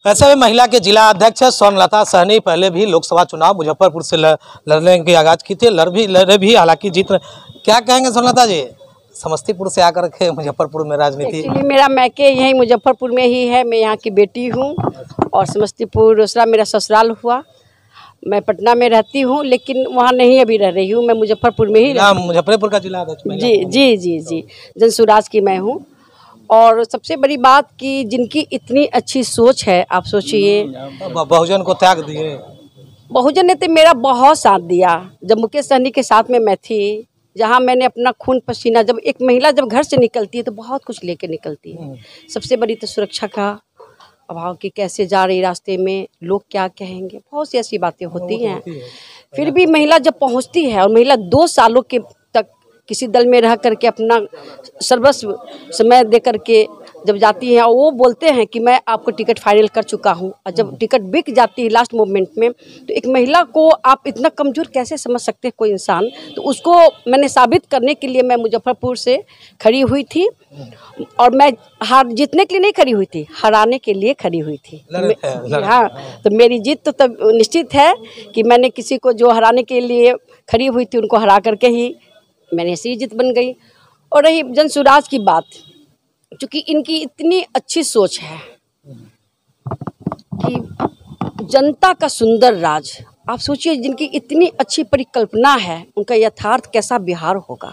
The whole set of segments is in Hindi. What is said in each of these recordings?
ऐसे में महिला के जिला अध्यक्ष स्वर्णलता सहनी पहले भी लोकसभा चुनाव मुजफ्फरपुर से लड़ने की आगाज की थी, लड़े भी हालांकि जीत। क्या कहेंगे स्वर्णलता जी, समस्तीपुर से आकर के मुजफ्फरपुर में राजनीति? एक्चुअली मेरा मैके यहीं मुजफ्फरपुर में ही है, मैं यहाँ की बेटी हूँ और समस्तीपुर दूसरा मेरा ससुराल हुआ। मैं पटना में रहती हूँ लेकिन वहाँ नहीं अभी रह रही हूँ, मैं मुजफ्फरपुर में ही मुजफ्फरपुर का जिला अध्यक्ष? जी जी जी जी, जनसुराज की मैं हूँ। और सबसे बड़ी बात कि जिनकी इतनी अच्छी सोच है, आप सोचिए, बहुजन को त्याग दिए। बहुजन ने तो मेरा बहुत साथ दिया। जब मुकेश सहनी के साथ में मैं थी, जहाँ मैंने अपना खून पसीना, जब एक महिला जब घर से निकलती है तो बहुत कुछ लेके निकलती है। सबसे बड़ी तो सुरक्षा का अभाव कि कैसे जा रही रास्ते में, लोग क्या कहेंगे, बहुत सी ऐसी बातें होती हैं। फिर भी महिला जब पहुँचती है और महिला 2 सालों के तक किसी दल में रह करके अपना सर्वस्व समय दे करके जब जाती हैं और वो बोलते हैं कि मैं आपको टिकट फाइनल कर चुका हूं, और जब टिकट बिक जाती है लास्ट मोमेंट में, तो एक महिला को आप इतना कमज़ोर कैसे समझ सकते हैं कोई इंसान। तो उसको मैंने साबित करने के लिए मैं मुजफ्फरपुर से खड़ी हुई थी, और मैं हार जीतने के लिए नहीं खड़ी हुई थी, हराने के लिए खड़ी हुई थी। हाँ, तो मेरी जीत तो तब निश्चित है कि मैंने किसी को जो हराने के लिए खड़ी हुई थी उनको हरा करके ही मैंने ऐसी जीत बन गई। और रही जनसुराज की बात, क्योंकि इनकी इतनी अच्छी सोच है कि जनता का सुंदर राज, आप सोचिए, जिनकी इतनी अच्छी परिकल्पना है, उनका यथार्थ कैसा बिहार होगा।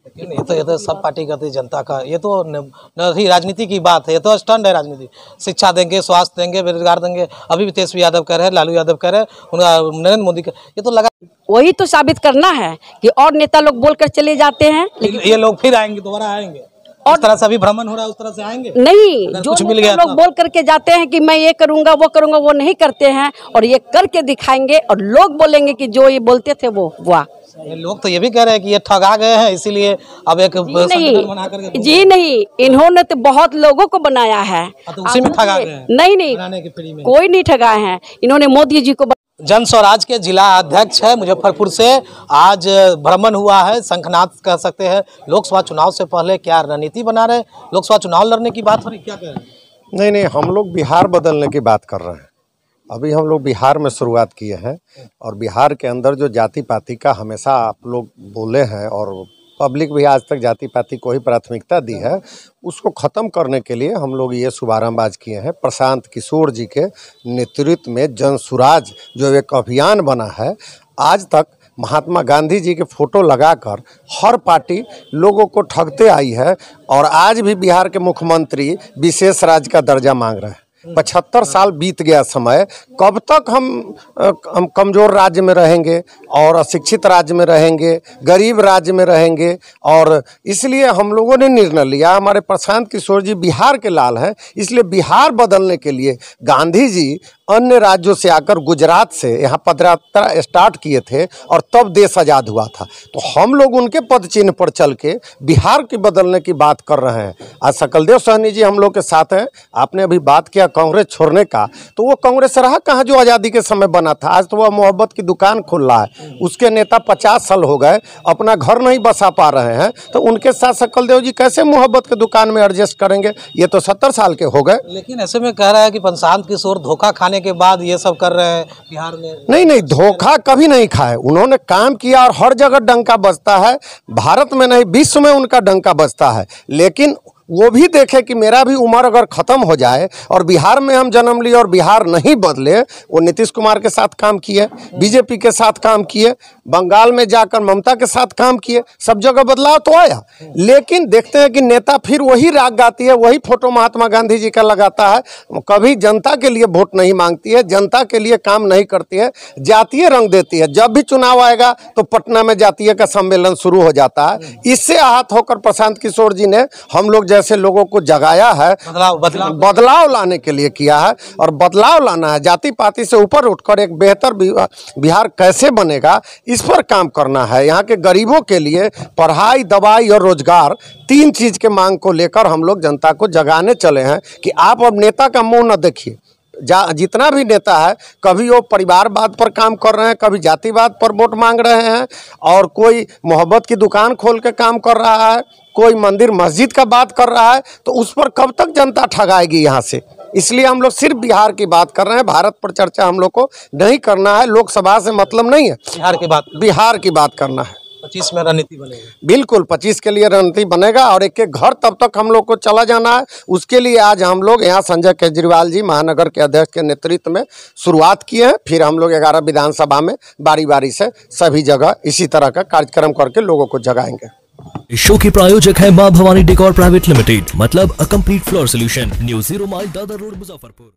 लेकिन ये तो सब पार्टी करती जनता का, ये तो नहीं राजनीति की बात है, ये तो स्टैंड है राजनीति। शिक्षा देंगे, स्वास्थ्य देंगे, बेरोजगार देंगे। अभी भी तेजस्वी यादव कह रहे हैं, लालू यादव कह रहे हैं, उनका नरेंद्र मोदी का, ये तो लगा वही तो साबित करना है कि और नेता लोग बोलकर चले जाते हैं, लेकिन ये लोग फिर आएंगे, दोबारा आएंगे। और तरह से अभी भ्रमण हो रहा है, उस तरह से आएंगे नहीं। जो मिल गया लोग बोल करके जाते हैं कि मैं ये करूंगा वो नहीं करते हैं, और ये करके दिखाएंगे और लोग बोलेंगे कि जो ये बोलते थे वो हुआ। लोग तो ये भी कह रहे हैं कि ये ठगा गए हैं, इसीलिए अब एक संगठन बना करके। जी नहीं, इन्होंने तो बहुत लोगों को बनाया है, तो उसी में ठगा गए हैं। नहीं, कोई नहीं ठगाए हैं, इन्होंने मोदी जी को। जन स्वराज के जिला अध्यक्ष है मुजफ्फरपुर से, आज भ्रमण हुआ है, शंखनाद कह सकते हैं। लोकसभा चुनाव से पहले क्या रणनीति बना रहे, लोकसभा चुनाव लड़ने की बात हो रही, क्या कह रहे हैं? नहीं, हम लोग बिहार बदलने की बात कर रहे हैं। अभी हम लोग बिहार में शुरुआत किए हैं, और बिहार के अंदर जो जाति पाति का हमेशा आप लोग बोले हैं, और पब्लिक भी आज तक जाति पाति को ही प्राथमिकता दी है, उसको ख़त्म करने के लिए हम लोग ये शुभारंभ आज किए हैं। प्रशांत किशोर जी के नेतृत्व में जनसुराज जो एक अभियान बना है, आज तक महात्मा गांधी जी के फोटो लगाकर हर पार्टी लोगों को ठगते आई है, और आज भी बिहार के मुख्यमंत्री विशेष राज्य का दर्जा मांग रहे हैं। 75 साल बीत गया समय, कब तक हम कमज़ोर राज्य में रहेंगे और अशिक्षित राज्य में रहेंगे, गरीब राज्य में रहेंगे। और इसलिए हम लोगों ने निर्णय लिया, हमारे प्रशांत किशोर जी बिहार के लाल हैं, इसलिए बिहार बदलने के लिए गांधी जी अन्य राज्यों से आकर गुजरात से यहाँ पदयात्रा स्टार्ट किए थे, और तब देश आज़ाद हुआ था। तो हम लोग उनके पद चिन्ह पर चल के बिहार की बदलने की बात कर रहे हैं। आज सकलदेव सहनी जी हम लोग के साथ हैं। आपने अभी बात किया कांग्रेस छोड़ने का, तो वो कांग्रेस रहा कहाँ जो आज़ादी के समय बना था? आज तो वह मोहब्बत की दुकान खुल रहा है, उसके नेता 50 साल हो गए, अपना घर नहीं बसा पा रहे हैं, तो उनके साथ सकलदेव जी कैसे मोहब्बत की दुकान में एडजस्ट करेंगे? ये तो 70 साल के हो गए। लेकिन ऐसे में कह रहा है कि प्रशांत किशोर धोखा खाने के बाद ये सब कर रहे हैं बिहार में। नहीं, धोखा कभी नहीं खाए, उन्होंने काम किया, और हर जगह डंका बजता है। भारत में नहीं, विश्व में उनका डंका बजता है। लेकिन वो भी देखे कि मेरा भी उम्र अगर ख़त्म हो जाए और बिहार में हम जन्म लिए और बिहार नहीं बदले। वो नीतीश कुमार के साथ काम किए, बीजेपी के साथ काम किए, बंगाल में जाकर ममता के साथ काम किए, सब जगह बदलाव तो आया। लेकिन देखते हैं कि नेता फिर वही राग गाती है, वही फोटो महात्मा गांधी जी का लगाता है, कभी जनता के लिए वोट नहीं मांगती है, जनता के लिए काम नहीं करती है, जातीय रंग देती है। जब भी चुनाव आएगा तो पटना में जातीय का सम्मेलन शुरू हो जाता है। इससे आहत होकर प्रशांत किशोर जी ने हम लोग जैसे लोगों को जगाया है, बदलाव लाने के लिए किया है। और बदलाव लाना है, जाति पाति से ऊपर उठकर एक बेहतर बिहार कैसे बनेगा, इस पर काम करना है। यहाँ के गरीबों के लिए पढ़ाई, दवाई और रोजगार, 3 चीज़ के मांग को लेकर हम लोग जनता को जगाने चले हैं कि आप अब नेता का मुंह न देखिए। जितना भी नेता है, कभी वो परिवारवाद पर काम कर रहे हैं, कभी जातिवाद पर वोट मांग रहे हैं, और कोई मोहब्बत की दुकान खोल के काम कर रहा है, कोई मंदिर मस्जिद का बात कर रहा है। तो उस पर कब तक जनता ठगाएगी यहाँ से? इसलिए हम लोग सिर्फ बिहार की बात कर रहे हैं। भारत पर चर्चा हम लोग को नहीं करना है, लोकसभा से मतलब नहीं है, बिहार की बात करना है। 25 में रणनीति बनेगी। बिल्कुल 25 के लिए रणनीति बनेगा और एक एक घर तब तक हम लोग को चला जाना है। उसके लिए आज हम लोग यहाँ संजय केजरीवाल जी महानगर के अध्यक्ष के नेतृत्व में शुरुआत किए हैं। फिर हम लोग 11 विधानसभा में बारी बारी से सभी जगह इसी तरह का कार्यक्रम करके लोगों को जगाएंगे। इस शो के प्रायोजक है मां भवानी डेकोर प्राइवेट लिमिटेड, मतलब a complete floor solution, new 0 mile Dadar road, Muzaffarpur.